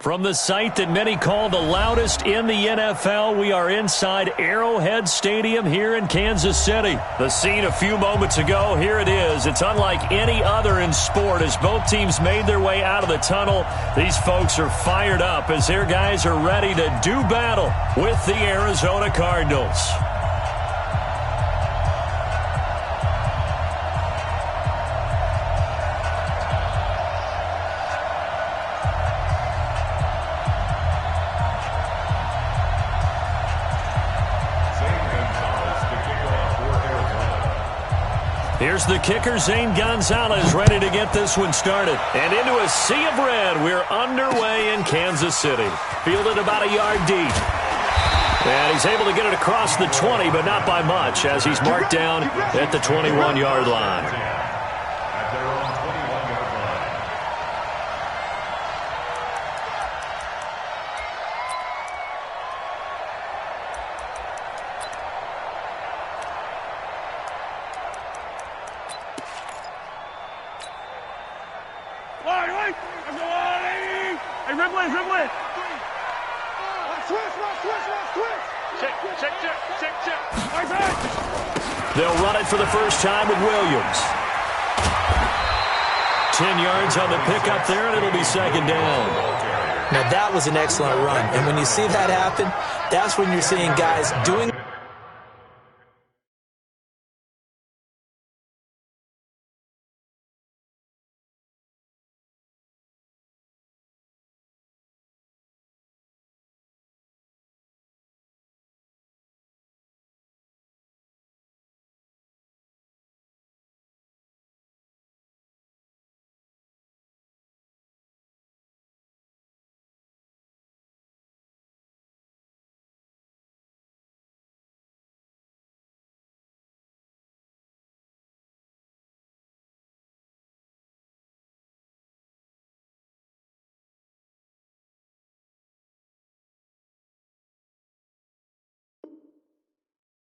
From the site that many call the loudest in the NFL, we are inside Arrowhead Stadium here in Kansas City. The scene a few moments ago, here it is. It's unlike any other in sport as both teams made their way out of the tunnel. These folks are fired up as their guys are ready to do battle with the Arizona Cardinals. Here's the kicker, Zane Gonzalez, ready to get this one started. And into a sea of red, we're underway in Kansas City. Fielded about a yard deep. And he's able to get it across the 20, but not by much, as he's marked down at the 21-yard line. They'll run it for the first time with Williams. 10 yards on the pickup there, and it'll be second down. Now, that was an excellent run. And when you see that happen, that's when you're seeing guys doing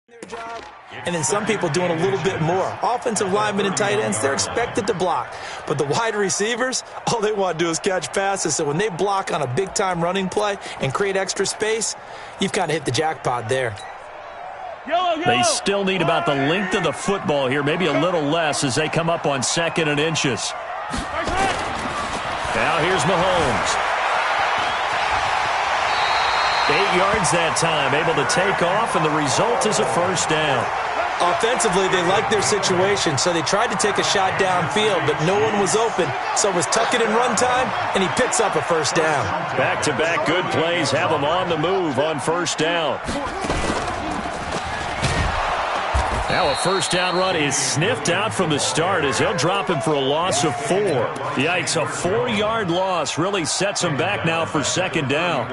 their job, and then some people doing a little bit more. Offensive linemen and tight ends, they're expected to block. But the wide receivers, all they want to do is catch passes. So when they block on a big-time running play and create extra space, you've kind of hit the jackpot there. They still need about the length of the football here, maybe a little less as they come up on 2nd and inches. Now here's Mahomes. 8 yards that time, able to take off, and the result is a first down. Offensively, they liked their situation, so they tried to take a shot downfield, but no one was open. So it was tuck it in run time, and he picks up a first down. Back-to-back good plays have him on the move on first down. Now a first down run is sniffed out from the start as they'll drop him for a loss of 4. Yikes, a 4-yard loss really sets him back now for second down.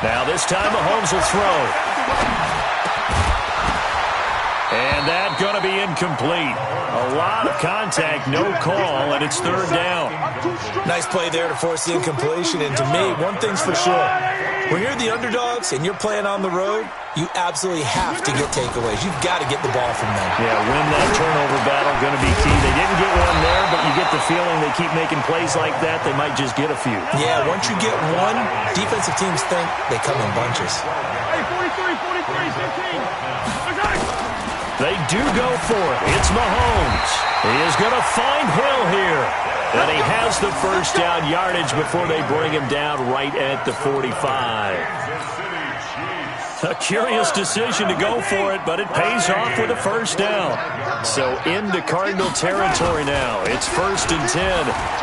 Now this time Mahomes will throw. And that's going to be incomplete. A lot of contact, no call, and it's third down. Nice play there to force the incompletion. And to me, one thing's for sure. When you're the underdogs and you're playing on the road, you absolutely have to get takeaways. You've got to get the ball from them. Yeah, win that turnover battle, going to be key. They didn't get one there, but you get the feeling they keep making plays like that, they might just get a few. Yeah, once you get one, defensive teams think they come in bunches. Hey, 43, 15. They do go for it. It's Mahomes. He is going to find Hill here. And he has the first down yardage before they bring him down right at the 45. A curious decision to go for it, but it pays off with a first down. So into Cardinal territory now. It's 1st and 10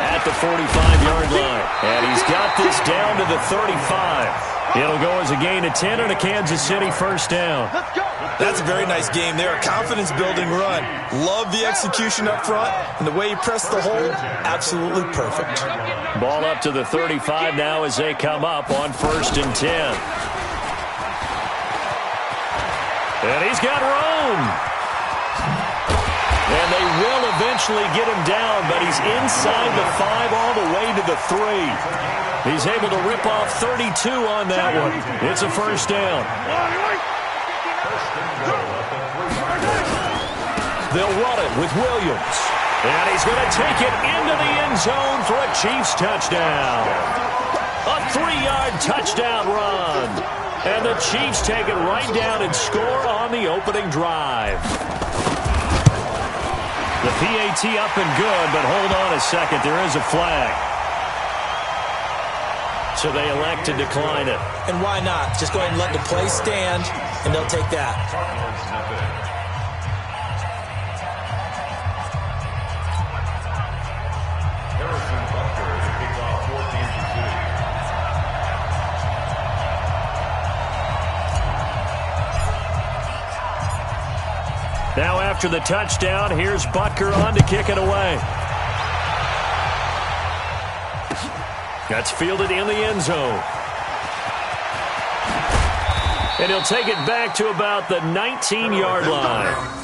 at the 45-yard line. And he's got this down to the 35. It'll go as a gain of 10 and a Kansas City first down. That's a very nice game there. A confidence-building run. Love the execution up front, and the way he pressed the hole, absolutely perfect. Ball up to the 35 now as they come up on 1st and 10. And he's got room. And they will eventually get him down, but he's inside the 5 all the way to the 3. He's able to rip off 32 on that one. It's a first down. They'll run it with Williams. And he's going to take it into the end zone for a Chiefs touchdown. A 3-yard touchdown run. And the Chiefs take it right down and score on the opening drive. The PAT up and good, but hold on a second. There is a flag. So they elect to decline it. And why not? Just go ahead and let the play stand, and they'll take that. Now after the touchdown, here's Butker on to kick it away. That's fielded in the end zone. And he'll take it back to about the 19-yard line.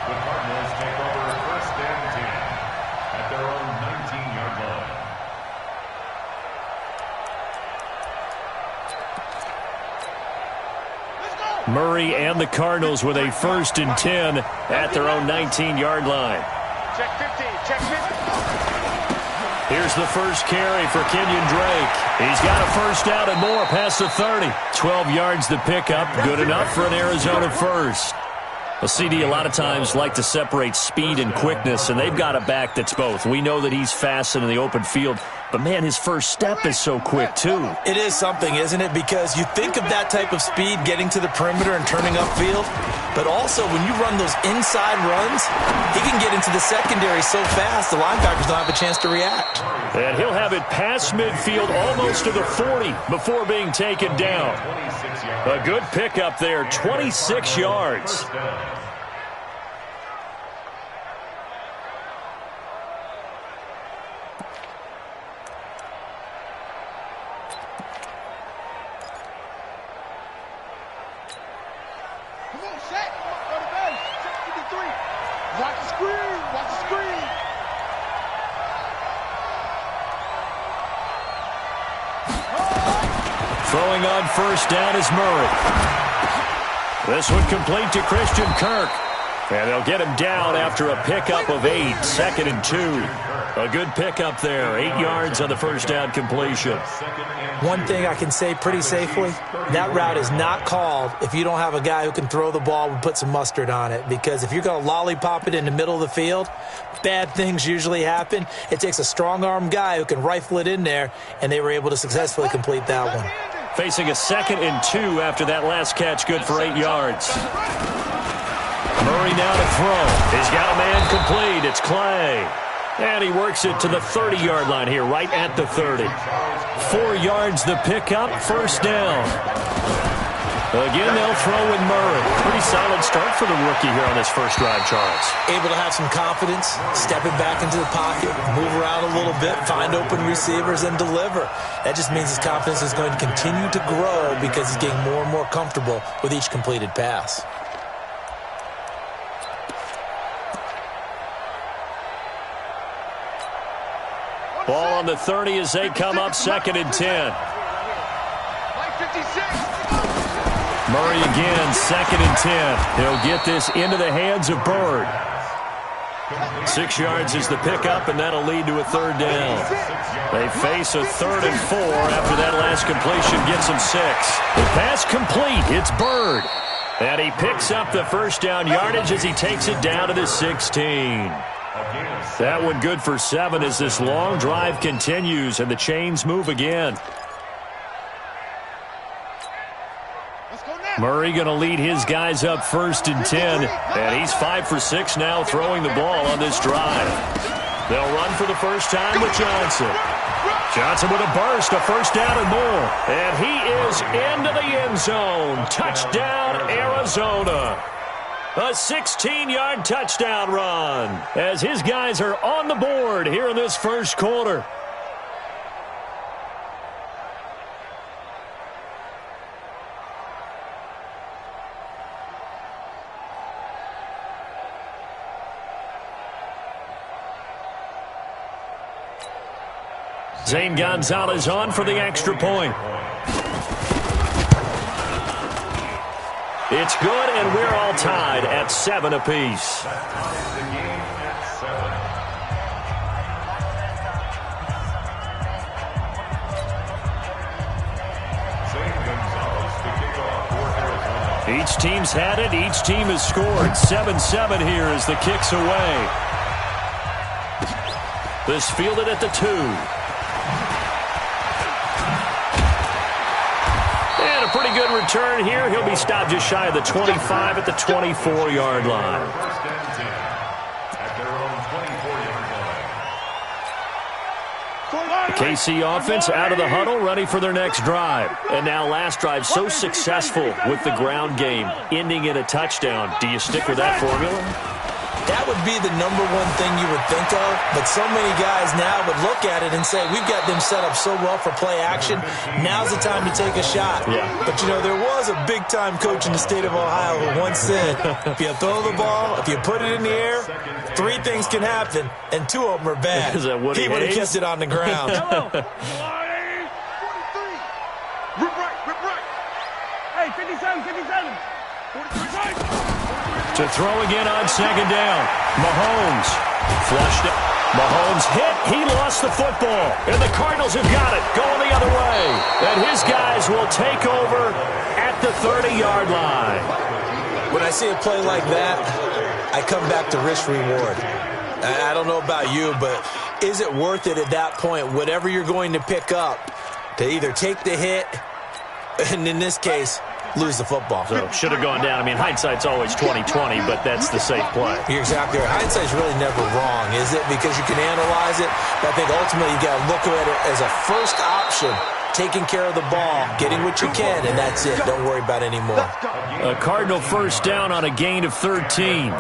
The Cardinals take over 1st and 10 at their own 19-yard line. Murray and the Cardinals with a 1st and 10 at their own 19-yard line. Check 50, check 50. Here's the first carry for Kenyon Drake. He's got a first down and more past the 30. 12 yards the pickup. Good enough for an Arizona first. Well, CD a lot of times like to separate speed and quickness, and they've got a back that's both. We know that he's fast in the open field, but, man, his first step is so quick, too. It is something, isn't it? Because you think of that type of speed getting to the perimeter and turning upfield, but also when you run those inside runs, he can get into the secondary so fast the linebackers don't have a chance to react. And he'll have it past midfield almost to the 40 before being taken down. A good pickup there, 26 yards. Throwing on first down is Murray. This one complete to Christian Kirk. And they'll get him down after a pickup of 8, 2nd and 2. A good pickup there, 8 yards on the first down completion. One thing I can say pretty safely, that route is not called if you don't have a guy who can throw the ball and put some mustard on it. Because if you're going to lollipop it in the middle of the field, bad things usually happen. It takes a strong-arm guy who can rifle it in there, and they were able to successfully complete that one. Facing a 2nd and 2 after that last catch, good for 8 yards. Murray now to throw. He's got a man complete. It's Clay. And he works it to the 30-yard line here, right at the 30. 4 yards the pickup, first down. Again, they'll throw with Murray. Pretty solid start for the rookie here on this first drive, Charles. Able to have some confidence, stepping back into the pocket, move around a little bit, find open receivers, and deliver. That just means his confidence is going to continue to grow because he's getting more and more comfortable with each completed pass. Ball on the 30 as they come up, 2nd and 10. Murray again, 2nd and 10. He'll get this into the hands of Bird. 6 yards is the pickup, and that'll lead to a 3rd down. They face a 3rd and 4 after that last completion gets them 6. The pass complete. It's Bird. And he picks up the 1st down yardage as he takes it down to the 16. That one good for 7 as this long drive continues and the chains move again. Murray going to lead his guys up 1st and 10. And he's 5 for 6 now throwing the ball on this drive. They'll run for the first time with Johnson. Johnson with a burst, a 1st down and more. And he is into the end zone. Touchdown, Arizona. A 16-yard touchdown run as his guys are on the board here in this 1st quarter. Zane Gonzalez on for the extra point. It's good, and we're all tied at 7 apiece. Each team's had it. Each team has scored. 7-7 here as the kick's away. This fielded at the 2. And a pretty good return here. He'll be stopped just shy of the 25 at the 24-yard line. The KC offense out of the huddle, ready for their next drive. And now last drive so successful with the ground game, ending in a touchdown. Do you stick with that formula? That would be the #1 thing you would think of, but so many guys now would look at it and say, we've got them set up so well for play action, now's the time to take a shot. Yeah. But, you know, there was a big-time coach in the state of Ohio who once said, if you throw the ball, if you put it in the air, 3 things can happen, and 2 of them are bad. Is that Woody He would have Hayes? kept it on the ground. Rip right. Hey, 57. 43. To throw again on 2nd down. Mahomes flushed it. Mahomes hit. He lost the football. And the Cardinals have got it. Going the other way. And his guys will take over at the 30-yard line. When I see a play like that, I come back to risk-reward. I don't know about you, but is it worth it at that point, whatever you're going to pick up, to either take the hit, and in this case, lose the football? So should have gone down. I mean, hindsight's always 20/20, but that's the safe play. You're exactly right. Hindsight's really never wrong, is it? Because you can analyze it, but I think ultimately you got to look at it as a first option, taking care of the ball, getting what you can, and that's it. Don't worry about any more. A Cardinal 1st down on a gain of 13.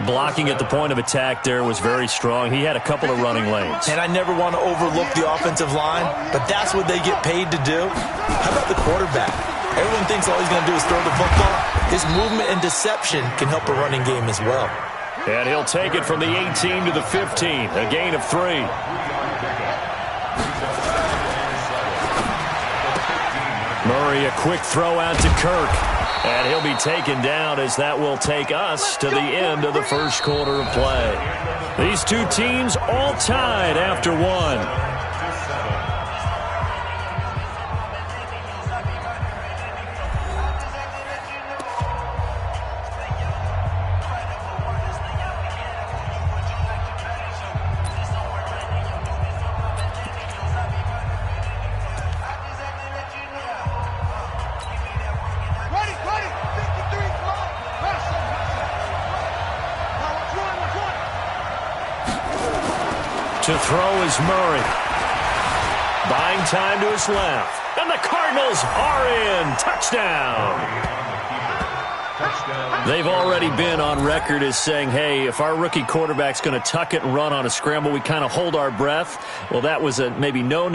Blocking at the point of attack there was very strong. He had a couple of running lanes. And I never want to overlook the offensive line, but that's what they get paid to do. How about the quarterback? Everyone thinks all he's going to do is throw the football. His movement and deception can help a running game as well. And he'll take it from the 18 to the 15. A gain of 3. Murray, a quick throw out to Kirk. And he'll be taken down as that will take us to the end of the 1st quarter of play. These 2 teams all tied after 1. To throw is Murray. Buying time to his left. And the Cardinals are in. Touchdown. They've already been on record as saying, hey, if our rookie quarterback's going to tuck it and run on a scramble, we kind of hold our breath. Well, that was a maybe no,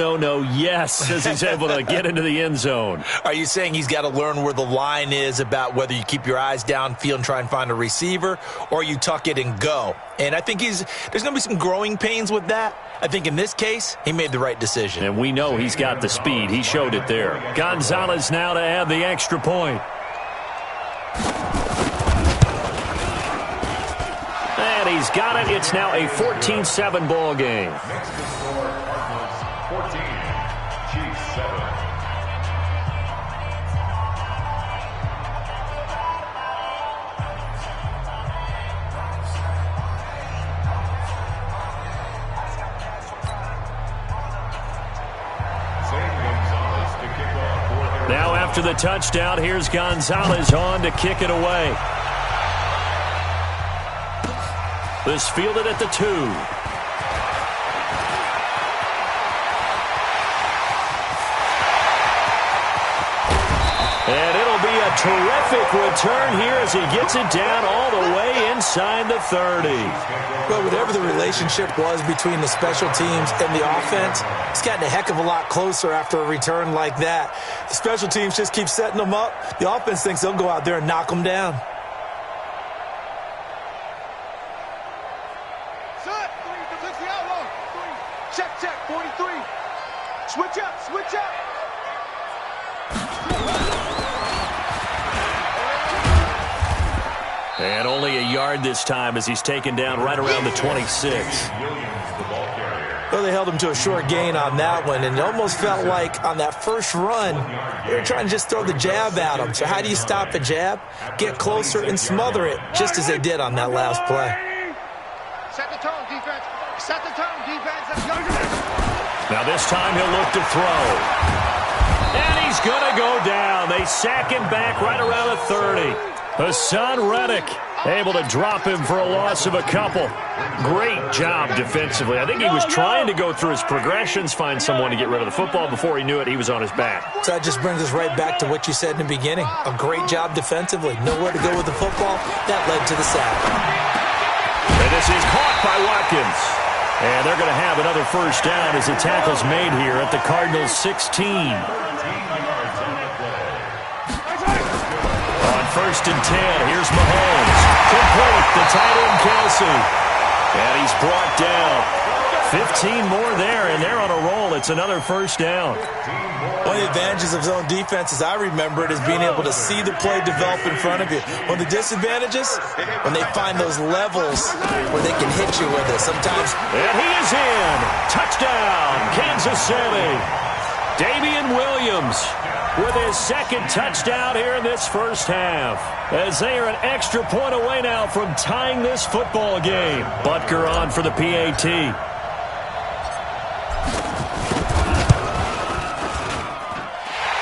yes, as he's able to get into the end zone. Are you saying he's got to learn where the line is about whether you keep your eyes downfield and try and find a receiver, or you tuck it and go? And I think there's going to be some growing pains with that. I think in this case, he made the right decision. And we know he's got the speed. He showed it there. Gonzalez now to add the extra point. And he's got it. It's now a 14-7 ball game. Next to score, Cardinals 14, Chiefs 7. Now after the touchdown, here's Gonzalez on to kick it away. This fielded at the 2. And it'll be a terrific return here as he gets it down all the way inside the 30. Well, whatever the relationship was between the special teams and the offense, it's gotten a heck of a lot closer after a return like that. The special teams just keep setting them up. The offense thinks they'll go out there and knock them down. Set. Takes the outlaw. Check. 43. Switch up. And only a yard this time as he's taken down right around the 26. Well, they held him to a short gain on that one, and it almost felt like on that first run, they were trying to just throw the jab at him. So how do you stop a jab? Get closer and smother it, just as they did on that last play. Set the tone, defense. Let's go. Now this time he'll look to throw. And he's going to go down. They sack him back right around the 30. Hassan Reddick able to drop him for a loss of a couple. Great job defensively. I think he was trying to go through his progressions, find someone to get rid of the football. Before he knew it, he was on his back. So that just brings us right back to what you said in the beginning. A great job defensively. Nowhere to go with the football. That led to the sack. And this is caught by Watkins. And they're going to have another first down as the tackle's made here at the Cardinals 16. First and 10. Here's Mahomes. Complete. The tight end, Kelsey. And he's brought down. 15 more there, and they're on a roll. It's another first down. One of the advantages of zone defense, as I remember it, is being able to see the play develop in front of you. One of the disadvantages, when they find those levels where they can hit you with it. Sometimes. And he is in. Touchdown, Kansas City. Damian Williams with his second touchdown here in this first half, as they are an extra point away now from tying this football game. Butker on for the PAT.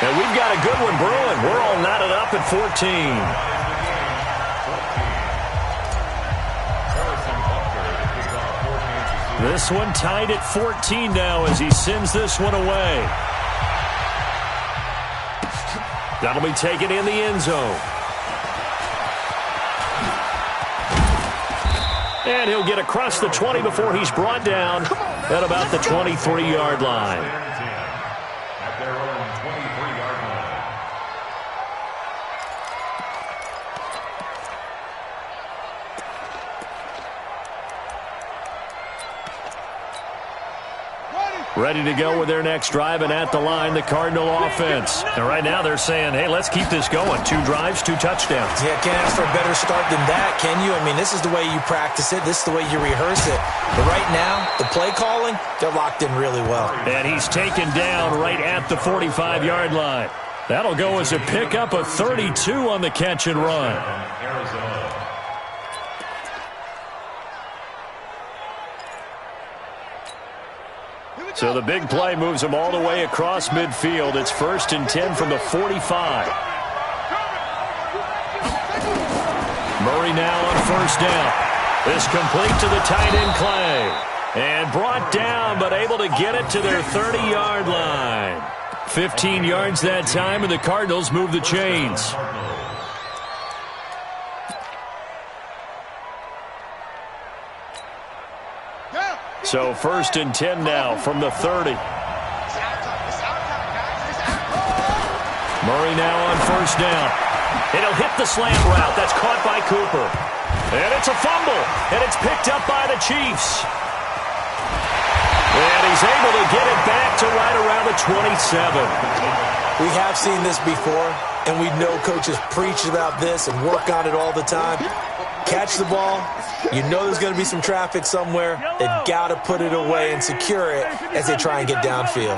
And we've got a good one brewing. We're all knotted up at 14. This one tied at 14 now as he sends this one away. That'll be taken in the end zone. And he'll get across the 20 before he's brought down at about the 23-yard line. At their own 23-yard line. Ready to go with their next drive, and at the line, the Cardinal offense. And right now they're saying, hey, let's keep this going. 2 drives, 2 touchdowns. Yeah, can't ask for a better start than that, can you? I mean, this is the way you practice it. This is the way you rehearse it. But right now, the play calling, they're locked in really well. And he's taken down right at the 45-yard line. That'll go as a pickup of 32 on the catch and run. So the big play moves them all the way across midfield. It's 1st and 10 from the 45. Murray now on first down. This complete to the tight end, Clay. And brought down, but able to get it to their 30-yard line. 15 yards that time, and the Cardinals move the chains. So 1st and 10 now from the 30. Murray now on first down. And he'll hit the slant route. That's caught by Cooper. And it's a fumble. And it's picked up by the Chiefs. And he's able to get it back to right around the 27. We have seen this before, and we know coaches preach about this and work on it all the time. Catch the ball. You know there's going to be some traffic somewhere. They've got to put it away and secure it as they try and get downfield.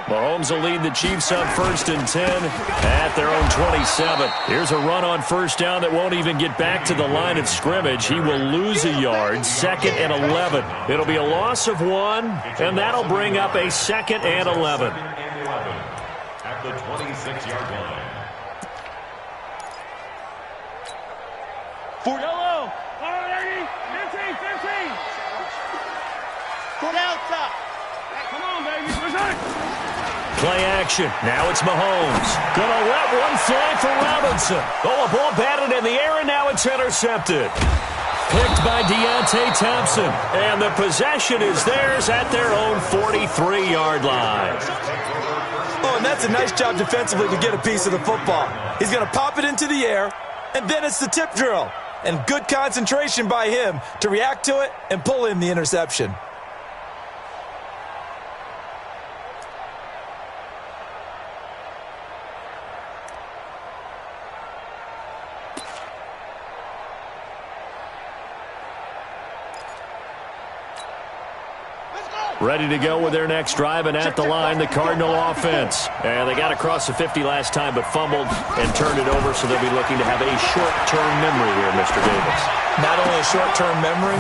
Mahomes will lead the Chiefs on 1st and 10 at their own 27. Here's a run on first down that won't even get back to the line of scrimmage. He will lose a yard, 2nd and 11. It'll be a loss of 1, and that'll bring up a 2nd and 11. At the 26-yard line. Yellow. 15. Foot outside. Come on, baby. Play action. Now it's Mahomes. Gonna let one fly for Robinson. Oh, a ball batted in the air, and now it's intercepted. Picked by Deontay Thompson. And the possession is theirs at their own 43-yard line. Oh, and that's a nice job defensively to get a piece of the football. He's going to pop it into the air, and then it's the tip drill. And good concentration by him to react to it and pull in the interception. Ready to go with their next drive, and at the line, the Cardinal offense. And they got across the 50 last time, but fumbled and turned it over, so they'll be looking to have a short-term memory here, Mr. Davis. Not only a short-term memory,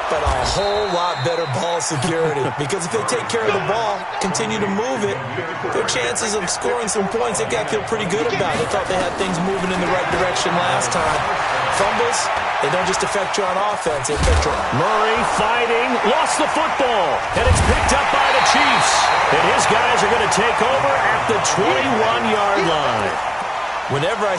but a whole lot better ball security. Because if they take care of the ball, continue to move it, their chances of scoring some points, they got to feel pretty good about. They thought they had things moving in the right direction last time. Fumbles, they don't just affect you on offense, they affect you. Murray fighting, lost the football, and it's picked up by the Chiefs. And his guys are going to take over at the 21-yard line. Whenever I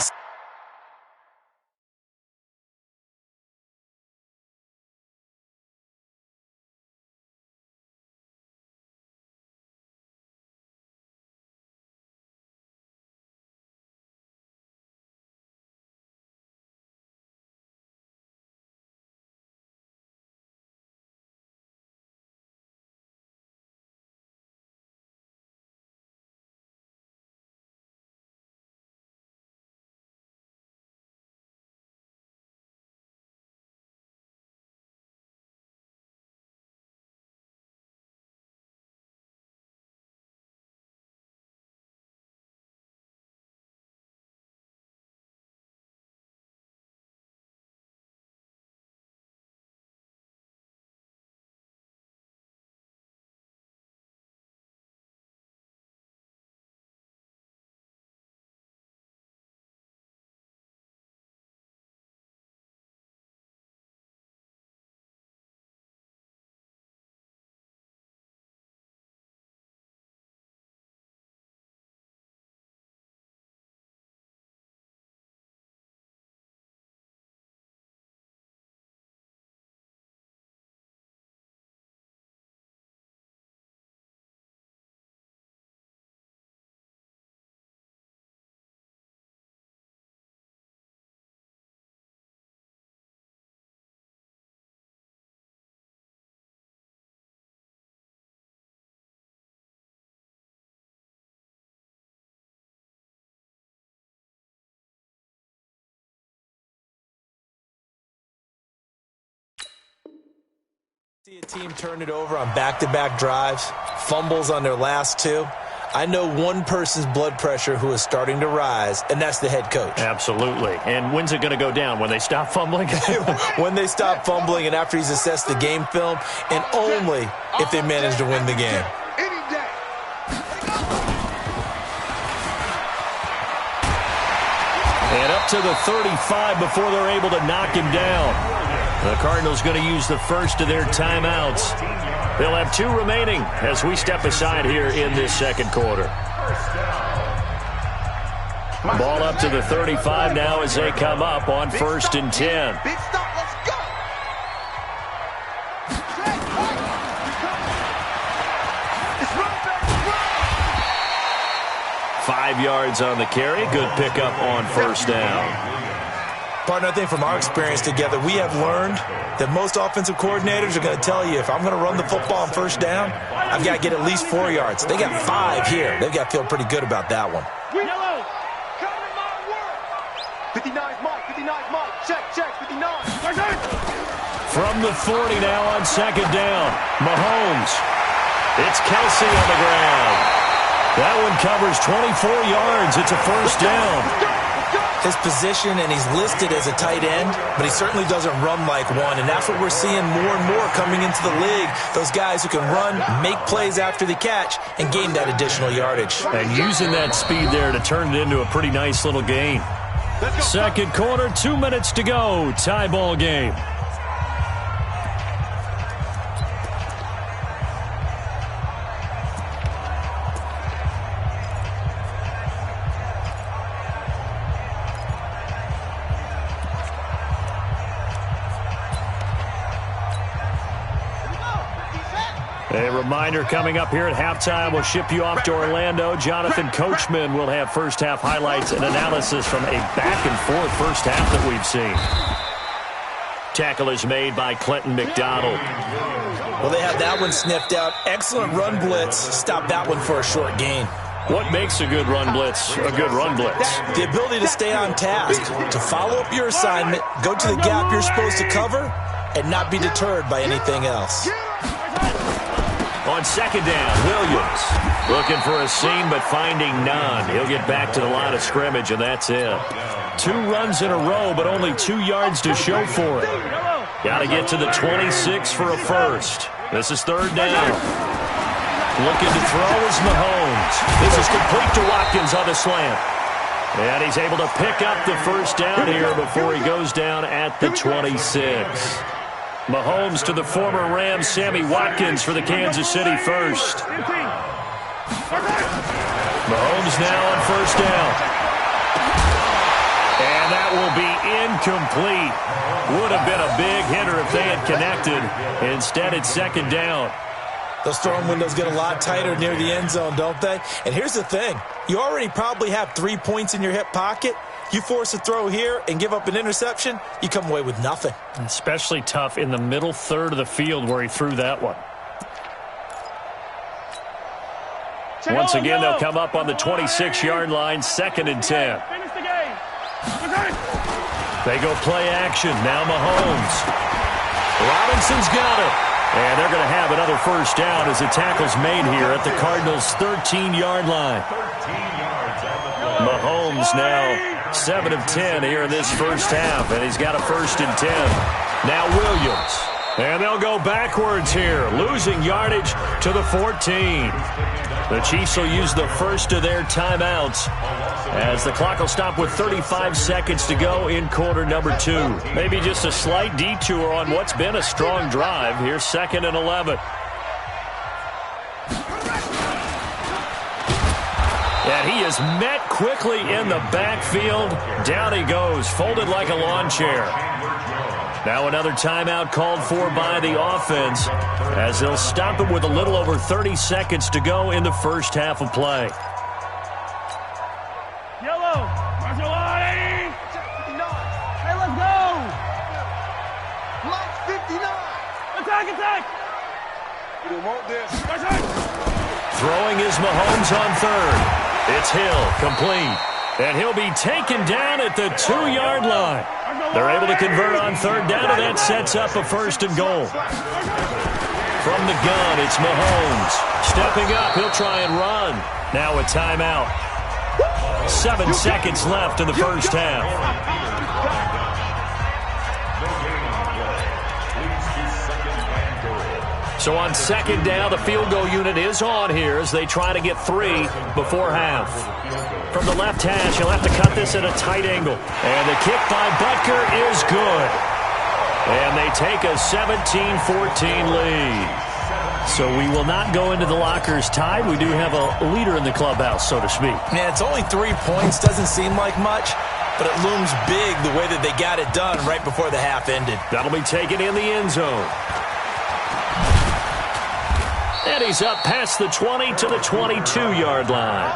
see a team turn it over on back-to-back drives, fumbles on their last 2, I know one person's blood pressure who is starting to rise, and that's the head coach. Absolutely. And when's it going to go down? When they stop fumbling? When they stop fumbling and after he's assessed the game film, and only if they manage to win the game. And up to the 35 before they're able to knock him down. The Cardinals going to use the first of their timeouts. They'll have 2 remaining as we step aside here in this second quarter. Ball up to the 35 now as they come up on 1st and 10. Big stop, let's go. 5 yards on the carry. Good pickup on first down. Partner, I think from our experience together, we have learned that most offensive coordinators are going to tell you, if I'm going to run the football on first down, I've got to get at least 4 yards. They got 5 here. They've got to feel pretty good about that one. Yellow, cover Check, 59. From the 40 now on second down. Mahomes. It's Kelsey on the ground. That one covers 24 yards. It's a first down. His position, and he's listed as a tight end, but he certainly doesn't run like one, and that's what we're seeing more and more coming into the league. Those guys who can run, make plays after the catch, and gain that additional yardage. And using that speed there to turn it into a pretty nice little gain. Second quarter, 2 minutes to go. Tie ball game. A reminder coming up here at halftime. We'll ship you off to Orlando. Jonathan Coachman will have first half highlights and analysis from a back-and-forth first half that we've seen. Tackle is made by Clinton McDonald. Well, they have that one sniffed out. Excellent run blitz. Stop that one for a short gain. What makes a good run blitz a good run blitz? The ability to stay on task, to follow up your assignment, go to the gap you're supposed to cover, and not be deterred by anything else. On second down, Williams looking for a seam but finding none. He'll get back to the line of scrimmage, and that's it. 2 runs in a row, but only 2 yards to show for it. Got to get to the 26 for a first. This is third down. Looking to throw is Mahomes. This is complete to Watkins on the slant. And he's able to pick up the first down here before he goes down at the 26. Mahomes to the former Rams, Sammy Watkins for the Kansas City first. Mahomes now on first down. And that will be incomplete. Would have been a big hitter if they had connected. Instead, it's second down. Those throwing windows get a lot tighter near the end zone, don't they? And here's the thing. You already probably have 3 points in your hip pocket. You force a throw here and give up an interception, you come away with nothing. Especially tough in the middle third of the field where he threw that one. Once again, they'll come up on the 26-yard line, 2nd and 10. They go play action. Now Mahomes. Robinson's got it. And they're going to have another first down as the tackle's made here at the Cardinals' 13-yard line. Mahomes now 7 of 10 here in this first half, and he's got a 1st and 10. Now Williams. And they'll go backwards here, losing yardage to the 14. The Chiefs will use the first of their timeouts as the clock will stop with 35 seconds to go in quarter number 2. Maybe just a slight detour on what's been a strong drive. Here's 2nd and 11. And he is met quickly in the backfield. Down he goes, folded like a lawn chair. Now another timeout called for by the offense as they'll stop it with a little over 30 seconds to go in the first half of play. Yellow. Hey, let's go. Block 59. Attack. You don't want this. Throwing is Mahomes on 3rd. It's Hill, complete. And he'll be taken down at the 2-yard line. They're able to convert on 3rd down, and that sets up a 1st and goal. From the gun, it's Mahomes. Stepping up, he'll try and run. Now a timeout. 7 seconds left in the first half. So on 2nd down, the field goal unit is on here as they try to get 3 before half. From the left hash, he'll have to cut this at a tight angle. And the kick by Butker is good. And they take a 17-14 lead. So we will not go into the lockers tied. We do have a leader in the clubhouse, so to speak. Yeah, it's only 3 points. Doesn't seem like much, but it looms big the way that they got it done right before the half ended. That'll be taken in the end zone. And he's up past the 20 to the 22-yard line.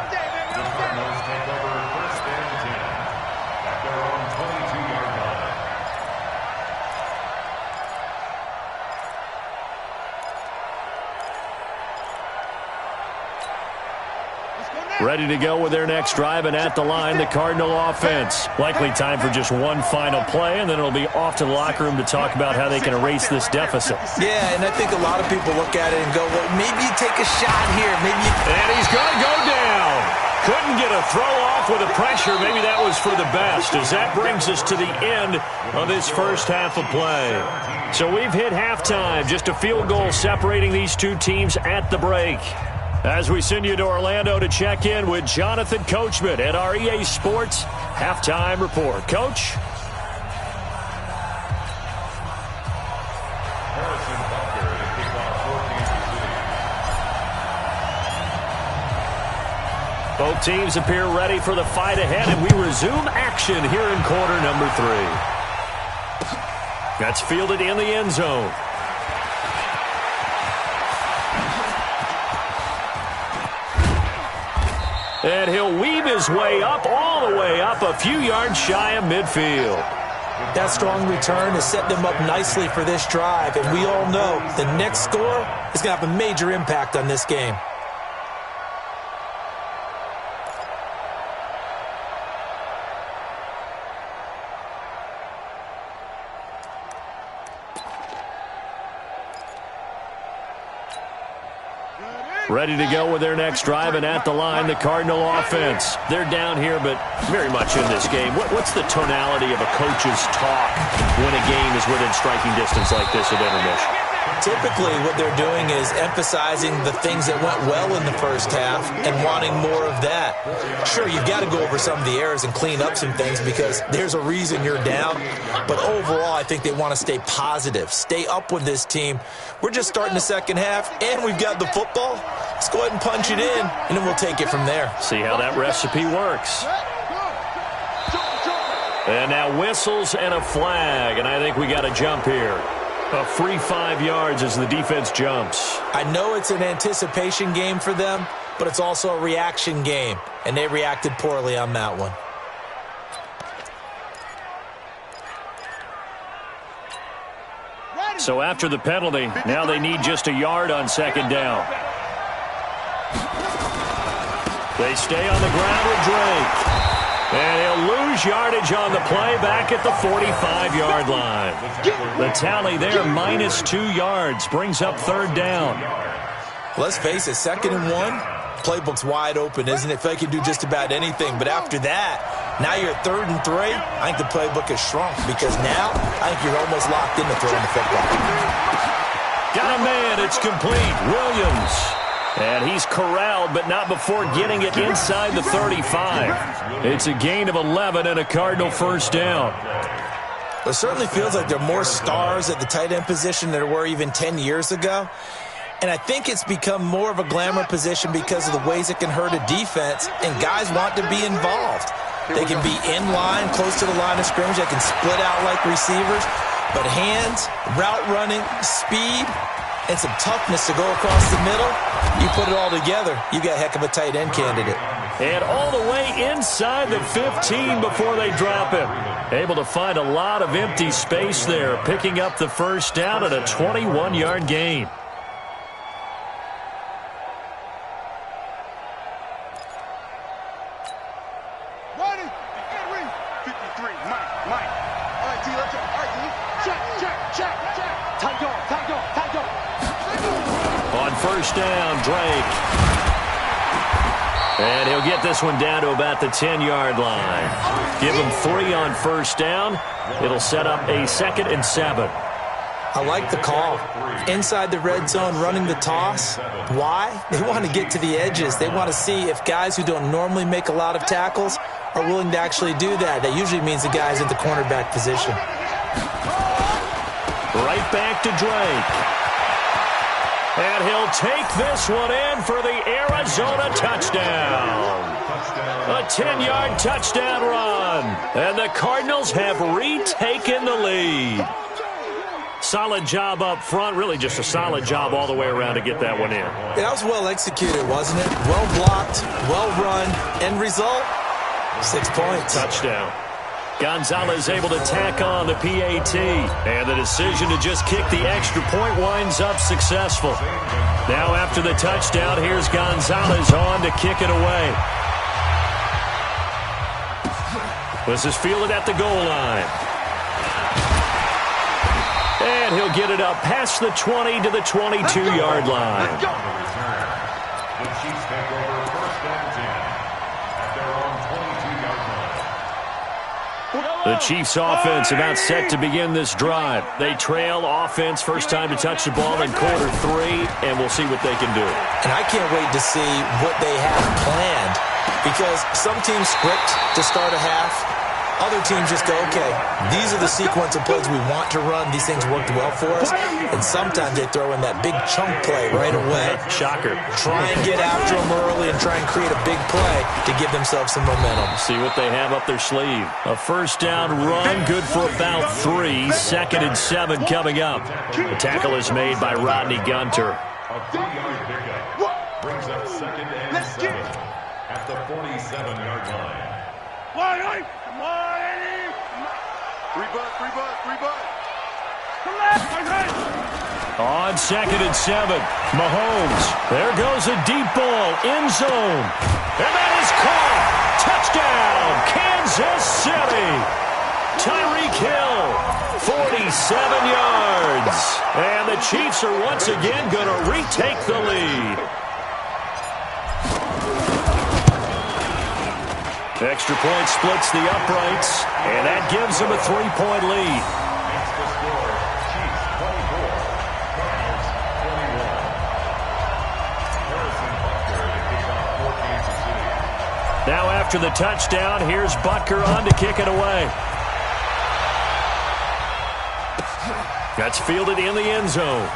Let's go now. Ready to go with their next drive, and at the line, the Cardinal offense. Likely time for just one final play, and then it'll be off to the locker room to talk about how they can erase this deficit. Yeah, and I think a lot of people look at it and go, well, maybe you take a shot here. And he's going to go down. Couldn't get a throw off with the pressure. Maybe that was for the best, as that brings us to the end of this first half of play. So we've hit halftime, just a field goal separating these two teams at the break. As we send you to Orlando to check in with Jonathan Coachman at our EA Sports Halftime Report. Coach? Both teams appear ready for the fight ahead, and we resume action here in quarter number 3. That's fielded in the end zone. And he'll weave his way up, all the way up, a few yards shy of midfield. That strong return has set them up nicely for this drive, and we all know the next score is going to have a major impact on this game. Ready to go with their next drive, and at the line, the Cardinal offense. They're down here, but very much in this game. What's the tonality of a coach's talk when a game is within striking distance like this at intermission? Typically, what they're doing is emphasizing the things that went well in the first half and wanting more of that. Sure, you've got to go over some of the errors and clean up some things because there's a reason you're down. But overall, I think they want to stay positive, stay up with this team. We're just starting the second half, and we've got the football. Let's go ahead and punch it in, and then we'll take it from there. See how that recipe works. And now whistles and a flag, and I think we got a jump here. A free 5 yards as the defense jumps. I know it's an anticipation game for them, but it's also a reaction game, and they reacted poorly on that one. So after the penalty, now they need just a yard on second down. They stay on the ground with Drake. And he'll lose yardage on the play back at the 45-yard line. The tally there, -2 yards, brings up third down. Let's face it, 2nd and 1, playbook's wide open, isn't it? They can do just about anything. But after that, now you're at 3rd and 3. I think the playbook has shrunk because now I think you're almost locked into throwing the football. Got a man, it's complete. Williams. And he's corralled, but not before getting it inside the 35. It's a gain of 11 and a Cardinal first down. It certainly feels like there are more stars at the tight end position than there were even 10 years ago. And I think it's become more of a glamour position because of the ways it can hurt a defense, and guys want to be involved. They can be in line, close to the line of scrimmage. They can split out like receivers. But hands, route running, speed, and some toughness to go across the middle, you put it all together, you got a heck of a tight end candidate. And all the way inside the 15 before they drop him. Able to find a lot of empty space there, picking up the first down at a 21-yard gain. First down, Drake. And he'll get this one down to about the 10-yard line. Give him 3 on first down. It'll set up a 2nd and 7. I like the call. Inside the red zone, running the toss. Why? They want to get to the edges. They want to see if guys who don't normally make a lot of tackles are willing to actually do that. That usually means the guy's in the cornerback position. Right back to Drake. And he'll take this one in for the Arizona touchdown. A 10-yard touchdown run. And the Cardinals have retaken the lead. Solid job up front. Really just a solid job all the way around to get that one in. That was well executed, wasn't it? Well blocked, well run. End result, 6 points. Touchdown. Gonzalez able to tack on the PAT. And the decision to just kick the extra point winds up successful. Now after the touchdown, here's Gonzalez on to kick it away. This is fielded at the goal line. And he'll get it up past the 20 to the 22-yard line. The Chiefs take over first and 10 at their own 22-yard line. The Chiefs offense about set to begin this drive. They trail offense first time to touch the ball in quarter 3, and we'll see what they can do. And I can't wait to see what they have planned, because some teams script to start a half. Other teams just go, okay, these are the sequence of plays we want to run. These things worked well for us. And sometimes they throw in that big chunk play right away. Shocker. Try and get after them early and try and create a big play to give themselves some momentum. See what they have up their sleeve. A first down run, good for about 3. 2nd and 7 coming up. The tackle is made by Rodney Gunter. A 3-yard pickup brings up 2nd and 7 at the 47-yard line. On 2nd and 7, Mahomes. There goes a deep ball, end zone. And that is caught. Touchdown, Kansas City. Tyreek Hill, 47 yards. And the Chiefs are once again going to retake the lead. Extra point splits the uprights, and that gives them a 3-point lead. That's the score. Chiefs 24, Cardinals 21. Harrison Butker to kick off for Kansas City. Now after the touchdown, here's Butker on to kick it away. That's fielded in the end zone.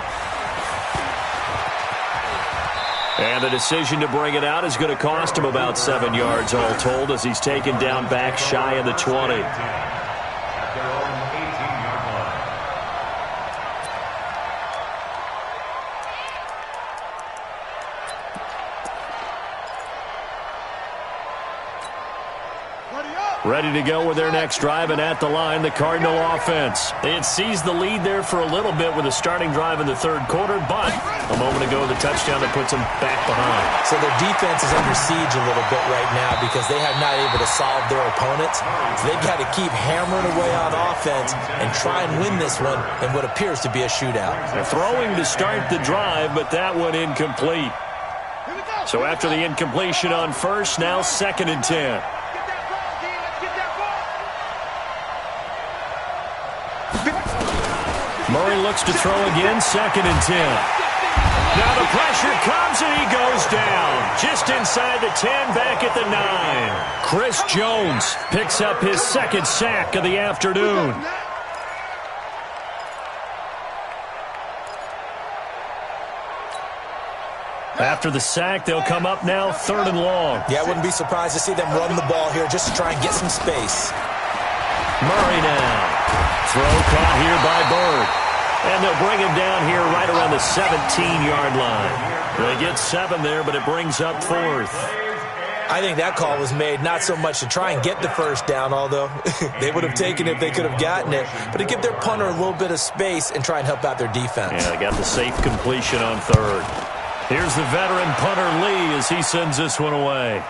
And the decision to bring it out is going to cost him about 7 yards all told, as he's taken down back shy of the 20. At their own 18-yard line. Ready to go with their next drive, and at the line, the Cardinal offense. They had seized the lead there for a little bit with a starting drive in the 3rd quarter, but a moment ago, the touchdown that puts them back behind. So their defense is under siege a little bit right now because they have not able to solve their opponents. So they've got to keep hammering away on offense and try and win this one in what appears to be a shootout. They're throwing to start the drive, but that one incomplete. So after the incompletion on first, now 2nd and 10. Murray looks to throw again, 2nd and 10. Now the pressure comes and he goes down. Just inside the 10, back at the 9. Chris Jones picks up his 2nd sack of the afternoon. After the sack, they'll come up now 3rd and long. Yeah, I wouldn't be surprised to see them run the ball here just to try and get some space. Murray now. Throw caught here by Bird. And they'll bring him down here right around the 17-yard line. They get 7 there, but it brings up 4th. I think that call was made not so much to try and get the first down, although they would have taken it if they could have gotten it, but to give their punter a little bit of space and try and help out their defense. Yeah, they got the safe completion on 3rd. Here's the veteran punter Lee as he sends this one away.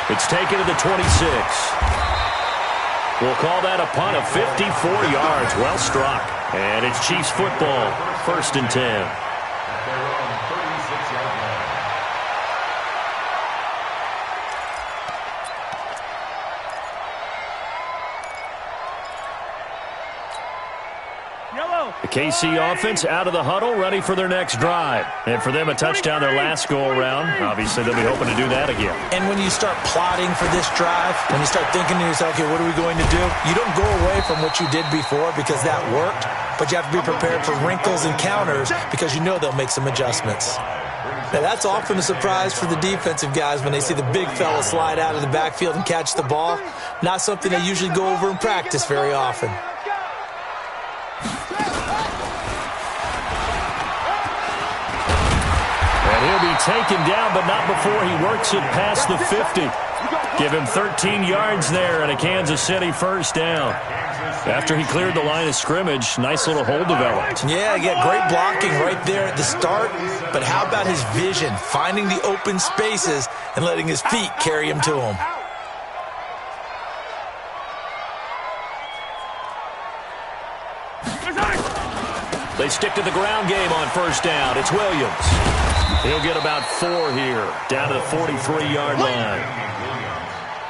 It's taken to the 26. We'll call that a punt of 54 yards. Well struck. And it's Chiefs football, 1st and 10. At their own 36-yard line. The KC offense out of the huddle, ready for their next drive. And for them, a touchdown their last go-around. Obviously, they'll be hoping to do that again. And when you start plotting for this drive, when you start thinking to yourself, okay, what are we going to do? You don't go away from what you did before because that worked, but you have to be prepared for wrinkles and counters because you know they'll make some adjustments. Now, that's often a surprise for the defensive guys when they see the big fella slide out of the backfield and catch the ball. Not something they usually go over in practice very often. He'll be taken down, but not before he works it past the 50. Give him 13 yards there and a Kansas City first down. After he cleared the line of scrimmage, nice little hole developed. Yeah, great blocking right there at the start. But how about his vision, finding the open spaces and letting his feet carry him to him? They stick to the ground game on first down. It's Williams. He'll get about 4 here, down to the 43-yard line.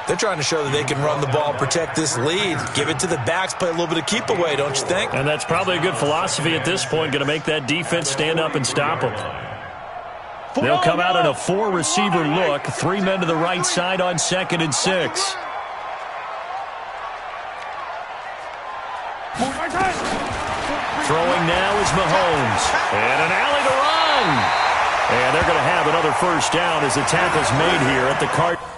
They're trying to show that they can run the ball, protect this lead. Give it to the backs, play a little bit of keep away, don't you think? And that's probably a good philosophy at this point, going to make that defense stand up and stop them. They'll come out in a 4-receiver look, 3 men to the right side on 2nd and 6. Throwing now is Mahomes. And an alley to run. And they're going to have another first down as the tackle's made here at the Cardinals.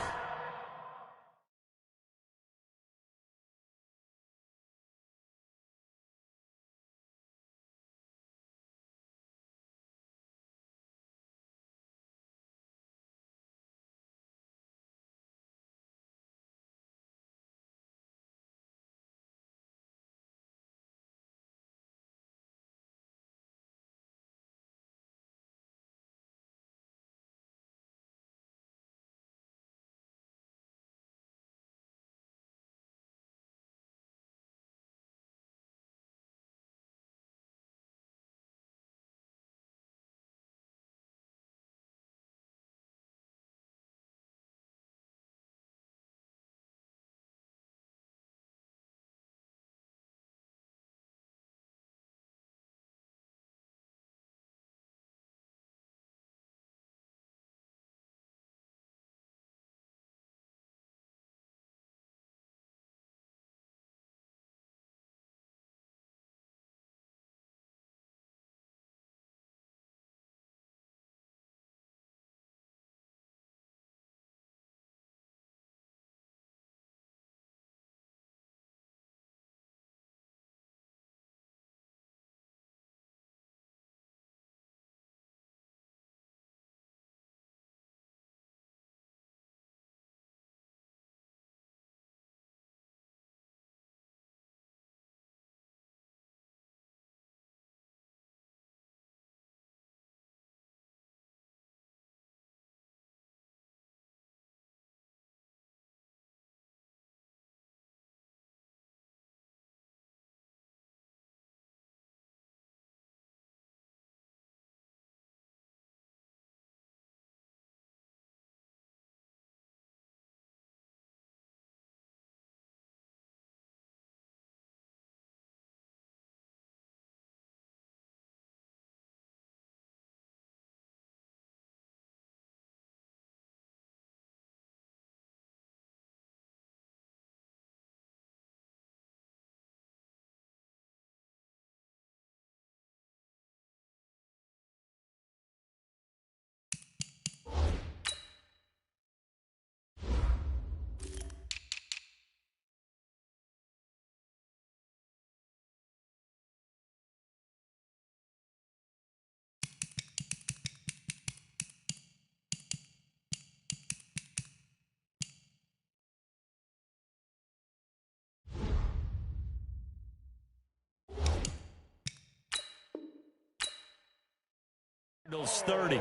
Cardinals 30. 13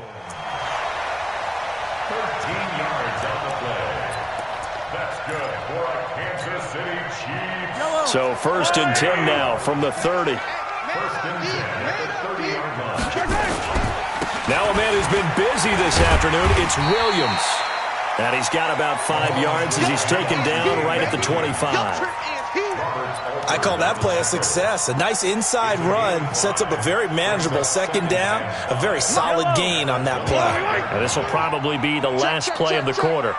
yards on the play. That's good for a Kansas City Chiefs. So 1st and 10 now from the 30. 1st and 10 at the 30-yard line. Now a man who's been busy this afternoon, it's Williams. And he's got about 5 yards as he's taken down right at the 25. I call that play a success. A nice inside run sets up a very manageable 2nd down. A very solid gain on that play. And this will probably be the last play of the quarter.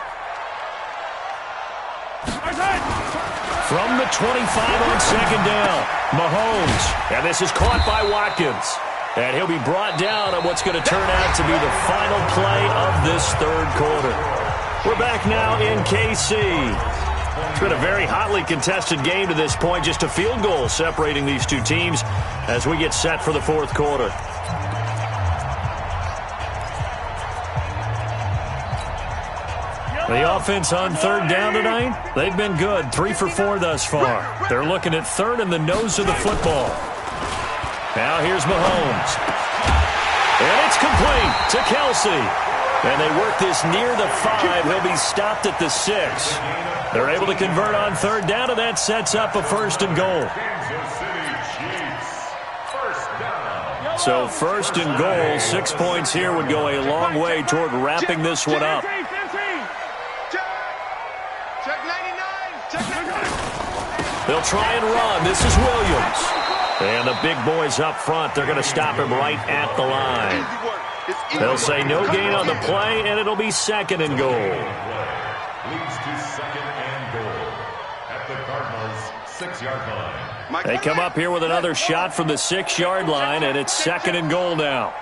From the 25 on 2nd down, Mahomes. And this is caught by Watkins. And he'll be brought down on what's going to turn out to be the final play of this 3rd quarter. We're back now in KC. It's been a very hotly contested game to this point. Just a field goal separating these two teams as we get set for the 4th quarter. The offense on third down tonight, they've been good. 3 for 4 thus far. They're looking at third in the nose of the football. Now here's Mahomes. And it's complete to Kelsey. And they work this near the 5. He'll be stopped at the 6. They're able to convert on third down, and that sets up a 1st and goal. So 1st and goal, 6 points here would go a long way toward wrapping this one up. They'll try and run. This is Williams. And the big boys up front, they're going to stop him right at the line. They'll say no gain on the play, and it'll be 2nd and goal. Leads to 2nd and goal at the Cardinals' 6-yard line. They come up here with another shot from the 6-yard line, and it's 2nd and goal now.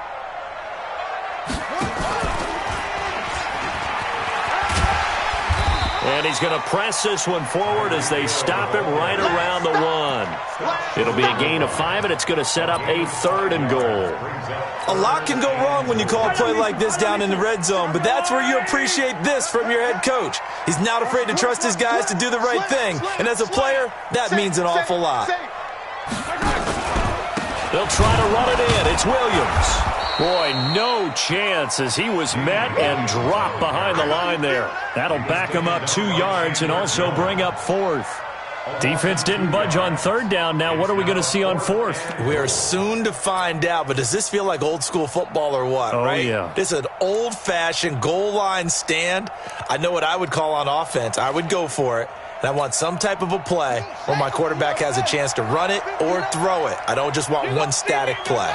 And he's going to press this one forward as they stop him right around the 1. It'll be a gain of 5, and it's going to set up a 3rd and goal. A lot can go wrong when you call a play like this down in the red zone, but that's where you appreciate this from your head coach. He's not afraid to trust his guys to do the right thing, and as a player, that means an awful lot. They'll try to run it in. It's Williams. Boy, no chance as he was met and dropped behind the line there. That'll back him up 2 yards and also bring up 4th. Defense didn't budge on third down. Now what are we going to see on 4th? We are soon to find out, but does this feel like old school football or what, right? Yeah. This is an old-fashioned goal line stand. I know what I would call on offense. I would go for it. And I want some type of a play where my quarterback has a chance to run it or throw it. I don't just want one static play.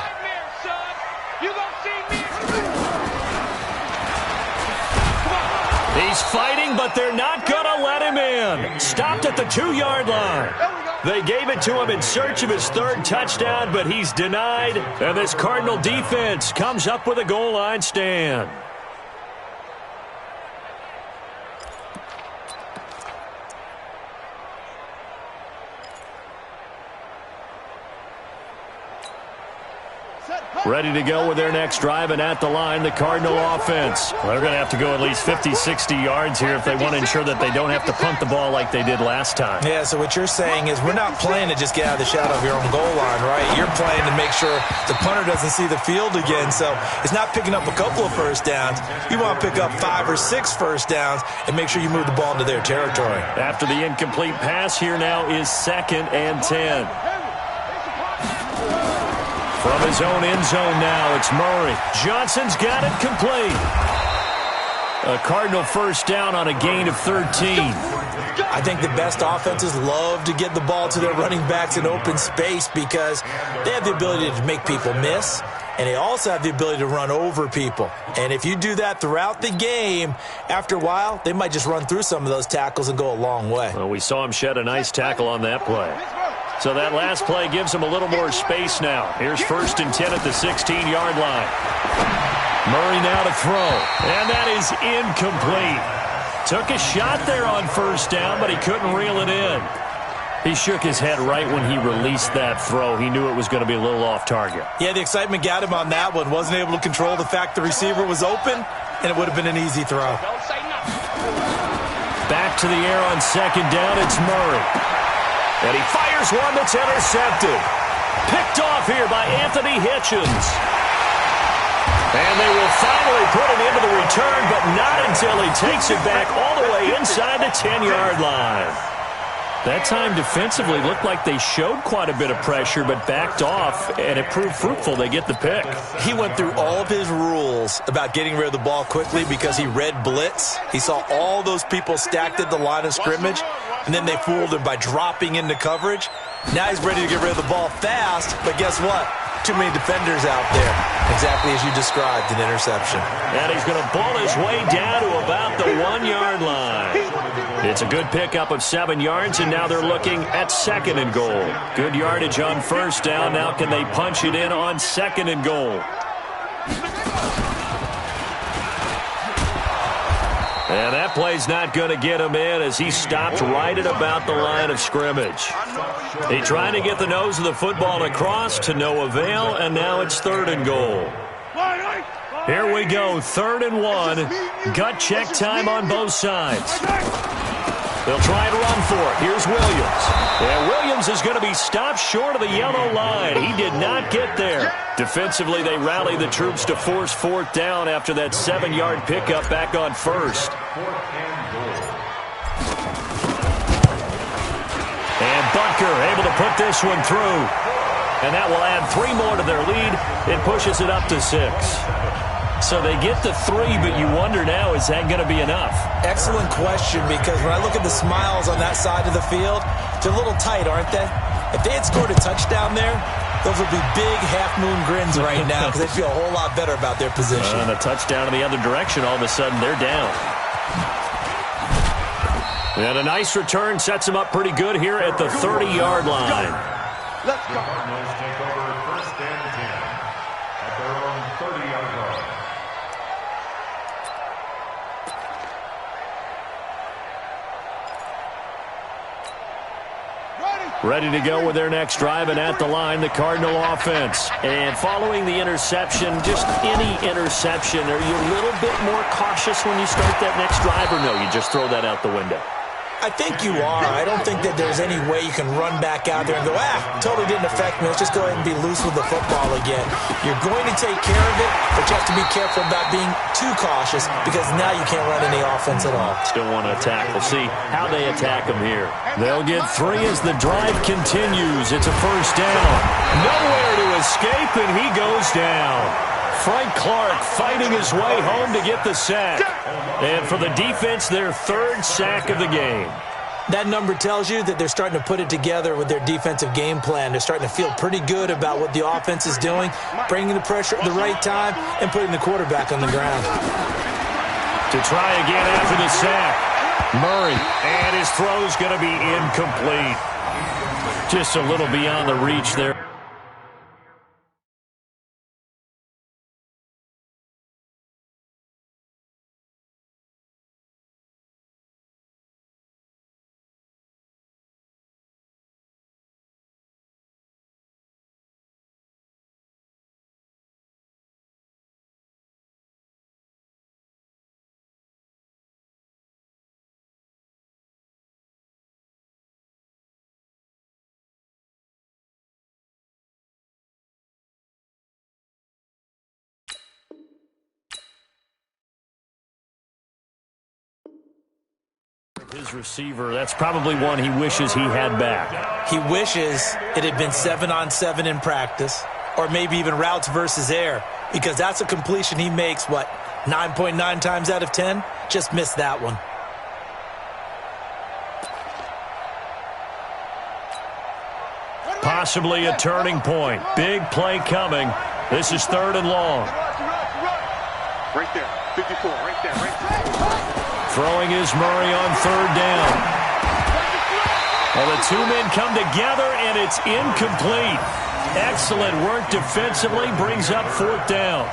He's fighting, but they're not going to let him in. Stopped at the 2-yard line. They gave it to him in search of his 3rd touchdown, but he's denied. And this Cardinal defense comes up with a goal line stand. Ready to go with their next drive, and at the line, the Cardinal offense. They're going to have to go at least 50, 60 yards here if they want to ensure that they don't have to punt the ball like they did last time. Yeah, so what you're saying is we're not playing to just get out of the shadow of your own goal line, right? You're playing to make sure the punter doesn't see the field again. So it's not picking up a couple of first downs. You want to pick up 5 or 6 first downs and make sure you move the ball into their territory. After the incomplete pass, here now is 2nd and 10. From his own end zone now, it's Murray. Johnson's got it complete. A Cardinal first down on a gain of 13. I think the best offenses love to get the ball to their running backs in open space because they have the ability to make people miss, and they also have the ability to run over people. And if you do that throughout the game, after a while, they might just run through some of those tackles and go a long way. Well, we saw him shed a nice tackle on that play. So that last play gives him a little more space now. Here's 1st and 10 at the 16-yard line. Murray now to throw, and that is incomplete. Took a shot there on 1st down, but he couldn't reel it in. He shook his head right when he released that throw. He knew it was going to be a little off target. Yeah, the excitement got him on that one. Wasn't able to control the fact the receiver was open, and it would have been an easy throw. Back to the air on 2nd down, it's Murray. And he fires one that's intercepted. Picked off here by Anthony Hitchens. And they will finally put it into the return, but not until he takes it back all the way inside the 10-yard line. That time defensively looked like they showed quite a bit of pressure, but backed off, and it proved fruitful. They get the pick. He went through all of his rules about getting rid of the ball quickly because he read blitz. He saw all those people stacked at the line of scrimmage, and then they fooled him by dropping into coverage. Now he's ready to get rid of the ball fast, but guess what? Too many defenders out there. Exactly as you described, an interception. And he's going to ball his way down to about the 1-yard line. It's a good pickup of 7 yards, and now they're looking at 2nd and goal. Good yardage on 1st down. Now can they punch it in on 2nd and goal? And that play's not going to get him in as he stopped right at about the line of scrimmage. He tried to get the nose of the football across to no avail, and now it's 3rd and goal. Here we go, 3rd and 1. Gut check time on both sides. They'll try and run for it. Here's Williams. And Williams is going to be stopped short of the yellow line. He did not get there. Defensively, they rally the troops to force 4th down after that 7-yard pickup back on 1st. And Butker able to put this one through. And that will add 3 more to their lead. It pushes it up to 6. So they get to 3, but you wonder now, is that going to be enough? Excellent question, because when I look at the smiles on that side of the field, they're a little tight, aren't they? If they had scored a touchdown there, those would be big half-moon grins right now because they feel a whole lot better about their position. And a touchdown in the other direction, all of a sudden they're down. And a nice return sets them up pretty good here at the 30-yard line. Let's go. The Cardinals take over 1st and 10 at their own 30-yard line. Ready to go with their next drive, and at the line, the Cardinal offense. And following the interception, just any interception, are you a little bit more cautious when you start that next drive, or no, you just throw that out the window? I think you are. I don't think that there's any way you can run back out there and go, totally didn't affect me. Let's just go ahead and be loose with the football again. You're going to take care of it, but you have to be careful about being too cautious because now you can't run any offense at all. Still want to attack. We'll see how they attack them here. They'll get 3 as the drive continues. It's a 1st down. Nowhere to escape, and he goes down. Frank Clark fighting his way home to get the sack. And for the defense, their 3rd sack of the game. That number tells you that they're starting to put it together with their defensive game plan. They're starting to feel pretty good about what the offense is doing, bringing the pressure at the right time, and putting the quarterback on the ground. To try again after the sack. Murray, and his throw's going to be incomplete. Just a little beyond the reach there. His receiver, that's probably one he wishes he had back. He wishes it had been 7-on-7 in practice, or maybe even routes versus air, because that's a completion he makes, 9.9 times out of 10? Just missed that one. Possibly a turning point. Big play coming. This is 3rd and long. Right there, 54, right there. Throwing is Murray on 3rd down. Well, the 2 men come together, and it's incomplete. Excellent work defensively, brings up 4th down.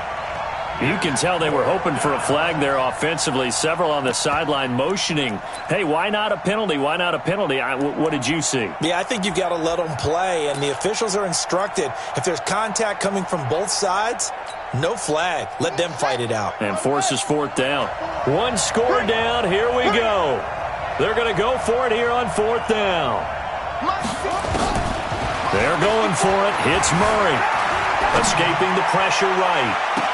You can tell they were hoping for a flag there offensively. Several on the sideline motioning, hey, why not a penalty? Why not a penalty? What did you see? Yeah, I think you've got to let them play, and the officials are instructed. If there's contact coming from both sides, no flag. Let them fight it out. And forces 4th down. 1 score down. Here we go. They're going to go for it here on 4th down. They're going for it. Hits Murray. Escaping the pressure right.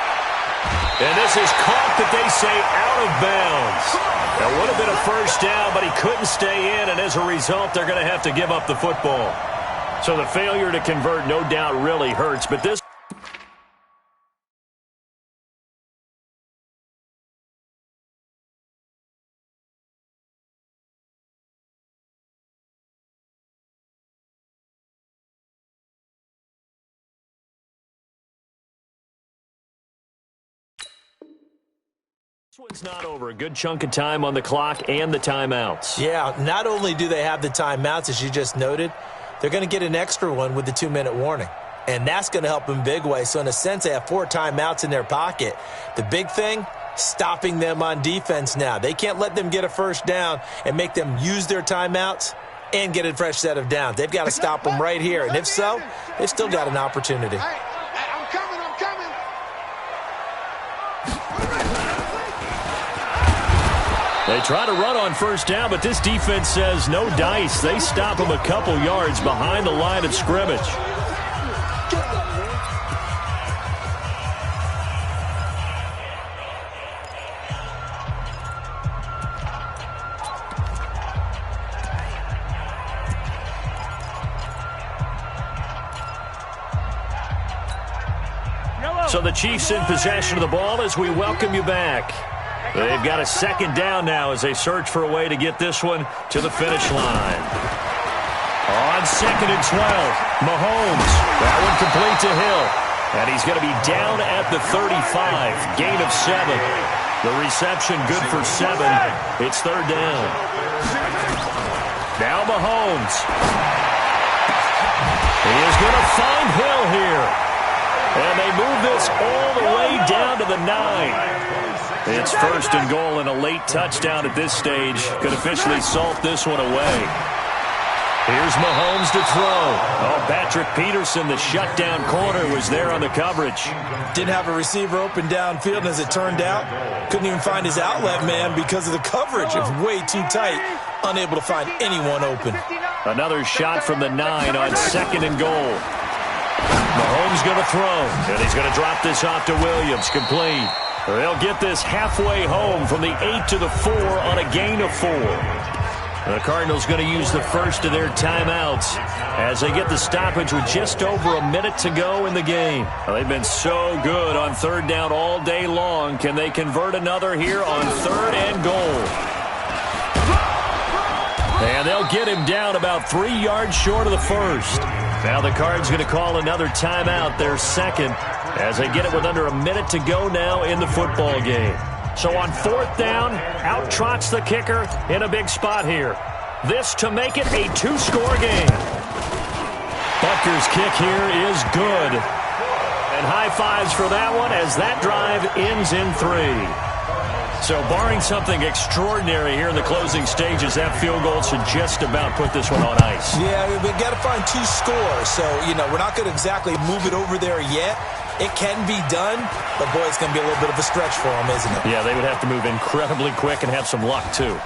And this is caught, that they say, out of bounds. That would have been a 1st down, but he couldn't stay in, and as a result, they're going to have to give up the football. So the failure to convert no doubt really hurts, but this one's not over. A good chunk of time on the clock and the timeouts. Yeah, not only do they have the timeouts, as you just noted, they're going to get an extra one with the 2-minute warning. And that's going to help them big way. So in a sense, they have 4 timeouts in their pocket. The big thing, stopping them on defense now. They can't let them get a 1st down and make them use their timeouts and get a fresh set of downs. They've got to stop them right here. And if so, they've still got an opportunity. I'm coming. They try to run on first down, but this defense says no dice. They stop him a couple yards behind the line of scrimmage. So the Chiefs in possession of the ball as we welcome you back. They've got a second down now as they search for a way to get this one to the finish line. On 2nd and 12, Mahomes. That one complete to Hill. And he's going to be down at the 35. Gain of 7. The reception good for 7. It's 3rd down. Now Mahomes. He is going to find Hill here. And they move this all the way down to the 9. It's 1st and goal, and a late touchdown at this stage could officially salt this one away. Here's Mahomes to throw. Oh, Patrick Peterson, the shutdown corner, was there on the coverage. Didn't have a receiver open downfield, and as it turned out, couldn't even find his outlet man because of the coverage. It's way too tight, unable to find anyone open. Another shot from the 9 on 2nd and goal. Mahomes going to throw, and he's going to drop this off to Williams, complete. They'll get this halfway home from the 8 to the 4 on a gain of 4. The Cardinals going to use the first of their timeouts as they get the stoppage with just over a minute to go in the game. They've been so good on 3rd down all day long. Can they convert another here on 3rd and goal? And they'll get him down about 3 yards short of the first. Now the Cards going to call another timeout, their second, as they get it with under a minute to go now in the football game. So on 4th down, out trots the kicker in a big spot here. This to make it a 2-score game. Butker's kick here is good. And high fives for that one as that drive ends in 3. So barring something extraordinary here in the closing stages, that field goal should just about put this one on ice. Yeah, we've got to find 2 scores. So, we're not going to exactly move it over there yet. It can be done, but, boy, it's going to be a little bit of a stretch for them, isn't it? Yeah, they would have to move incredibly quick and have some luck, too.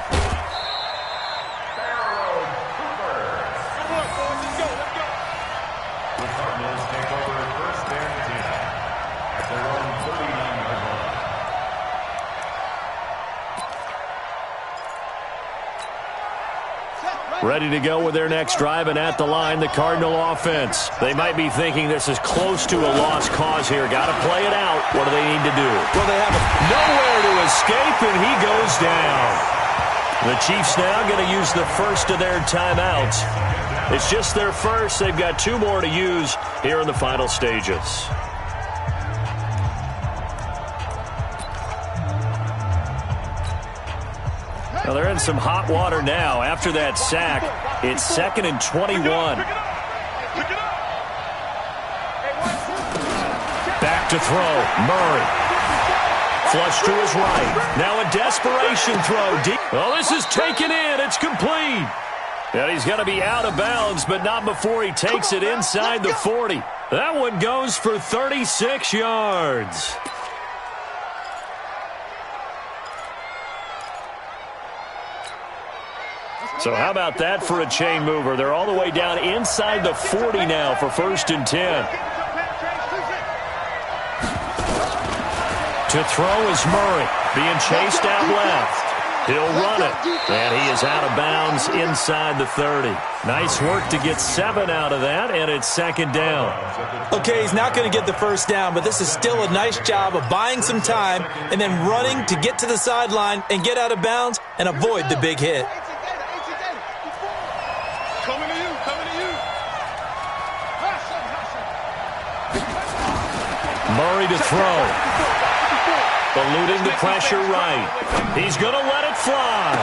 Ready to go with their next drive, and at the line, the Cardinal offense. They might be thinking this is close to a lost cause here. Got to play it out. What do they need to do? Well, they have nowhere to escape, and he goes down. The Chiefs now going to use the first of their timeouts. It's just their first. They've got 2 more to use here in the final stages. Well, they're in some hot water now. After that sack, it's 2nd and 21. Back to throw. Murray. Flush to his right. Now a desperation throw. Deep. Oh, this is taken in. It's complete. And he's going to be out of bounds, but not before he takes it inside the 40. That one goes for 36 yards. So how about that for a chain mover? They're all the way down inside the 40 now for 1st and 10. To throw is Murray, being chased out left. He'll run it, and he is out of bounds inside the 30. Nice work to get 7 out of that, and it's 2nd down. Okay, he's not going to get the first down, but this is still a nice job of buying some time and then running to get to the sideline and get out of bounds and avoid the big hit. Murray to throw. Eluding the pressure right. He's going to let it fly.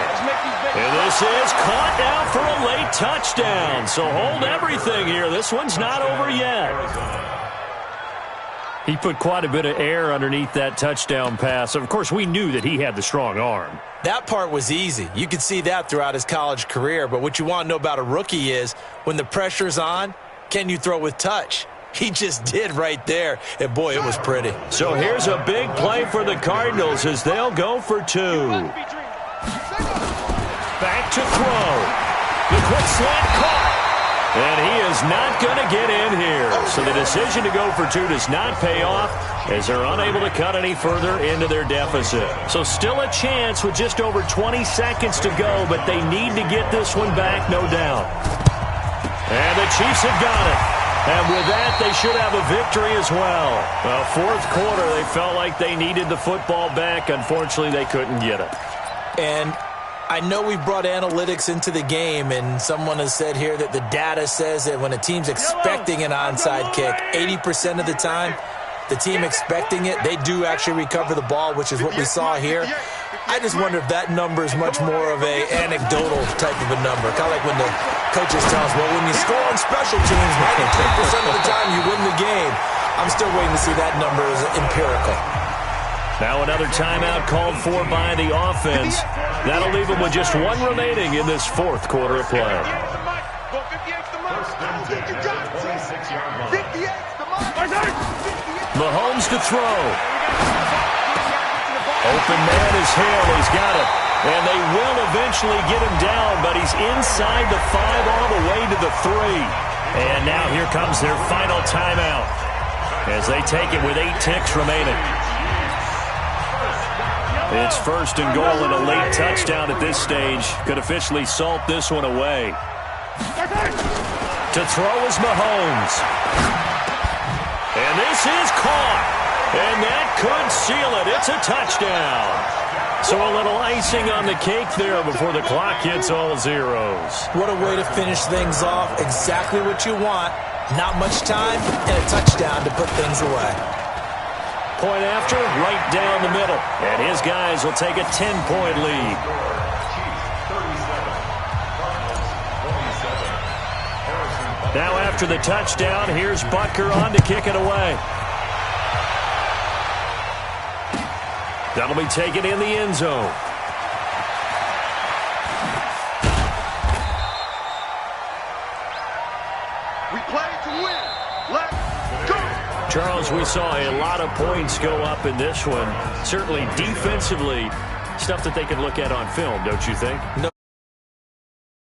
And this is caught now for a late touchdown. So hold everything here. This one's not over yet. He put quite a bit of air underneath that touchdown pass. Of course, we knew that he had the strong arm. That part was easy. You could see that throughout his college career. But what you want to know about a rookie is when the pressure's on, can you throw with touch? He just did right there, and boy, it was pretty. So here's a big play for the Cardinals as they'll go for 2. to throw. The quick slant caught. And he is not going to get in here. So the decision to go for two does not pay off as they're unable to cut any further into their deficit. So still a chance with just over 20 seconds to go, but they need to get this one back, no doubt. And the Chiefs have got it. And with that, they should have a victory as well. Well, fourth quarter, they felt like they needed the football back. Unfortunately, they couldn't get it. And I know we brought analytics into the game, and someone has said here that the data says that when a team's expecting an onside kick, 80% of the time, the team expecting it, they do actually recover the ball, which is what we saw here. I just wonder if that number is much more of a anecdotal type of a number. Kind of like when the coaches tell us, well, when you score on special teams, 93% of the time you win the game. I'm still waiting to see that number as empirical. Now another timeout called for by the offense. That'll leave them with just one remaining in this fourth quarter of play. Mahomes to throw. Open man is Hill. He's got it. And they will eventually get him down, but he's inside the 5 all the way to the 3. And now here comes their final timeout as they take it with 8 ticks remaining. It's first and goal, and a late touchdown at this stage could officially salt this one away. To throw is Mahomes. And this is caught. And that could seal it. It's a touchdown. So a little icing on the cake there before the clock hits all zeros. What a way to finish things off. Exactly what you want. Not much time and a touchdown to put things away. Point after, right down the middle. And his guys will take a 10-point lead. Now after the touchdown, here's Butker on to kick it away. That'll be taken in the end zone. We play to win. Let's go. Charles, we saw a lot of points go up in this one. Certainly defensively, stuff that they can look at on film, don't you think? No.